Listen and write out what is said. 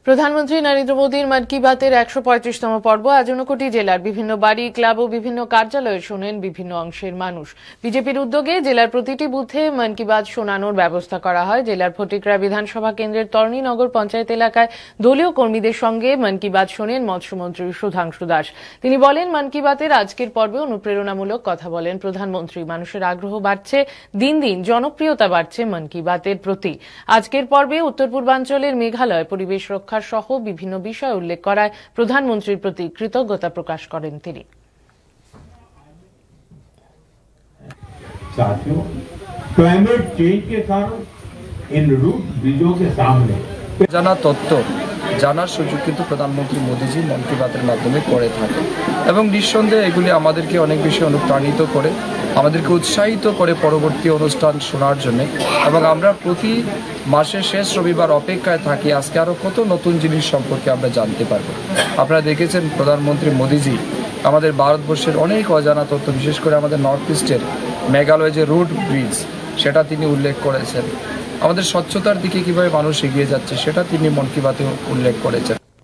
প্রধানমন্ত্রী নরেন্দ্র মোদীর মন কি বাতের ১৩৫তম পর্ব আজ ঊনকোটি জেলার বিভিন্ন বাড়ি, ক্লাব ও বিভিন্ন কার্যালয়ে শোনেন বিভিন্ন অংশের মানুষ। বিজেপির উদ্যোগে জেলার প্রতিটি বুথে মন কি বাত শোনানোর ব্যবস্থা করা হয়। জেলার ফটিকরা বিধানসভা কেন্দ্রের তর্ণীনগর পঞ্চায়েত এলাকায় দলীয় কর্মীদের সঙ্গে মন কি বাত শোনেন মৎস্যমন্ত্রী সুধাংশু দাস। তিনি বলেন, মন কি বাতের আজকের পর্বে অনুপ্রেরণামূলক কথা বলেন প্রধানমন্ত্রী। মানুষের আগ্রহ বাড়ছে, দিন দিন জনপ্রিয়তা বাড়ছে মন কি বাতের প্রতি। আজকের পর্বে উত্তর পূর্বাঞ্চলের মেঘালয় পরিবেশ রক্ষা সহ বিভিন্ন বিষয় উল্লেখ করায় প্রধানমন্ত্রীর প্রতি কৃতজ্ঞতা প্রকাশ করেন তিনি। साथियों, क्लाइमेट चेंज के कारण इन रूट ब्रिजों के सामने জানা তথ্য জানার সুযোগ কিন্তু প্রধানমন্ত্রী মোদীজি মন কি বাতের মাধ্যমে করে থাকে এবং নিঃসন্দেহে এগুলি আমাদেরকে অনেক বেশি অনুপ্রাণিত করে, আমাদেরকে উৎসাহিত করে পরবর্তী অনুষ্ঠান শোনার জন্য। এবং আমরা প্রতি মাসের শেষ রবিবার অপেক্ষায় থাকি আজকে আরও কত নতুন জিনিস সম্পর্কে আমরা জানতে পারব। আপনারা দেখেছেন প্রধানমন্ত্রী মোদীজি আমাদের ভারতবর্ষের অনেক অজানা তথ্য, বিশেষ করে আমাদের নর্থ ইস্টের মেঘালয় যে রুট ব্রিজ সেটা তিনি উল্লেখ করেছেন। আমাদের স্বচ্ছতার দিকে কীভাবে মানুষ এগিয়ে যাচ্ছে সেটা তিনি মন কি বাতে উল্লেখ করেছেন।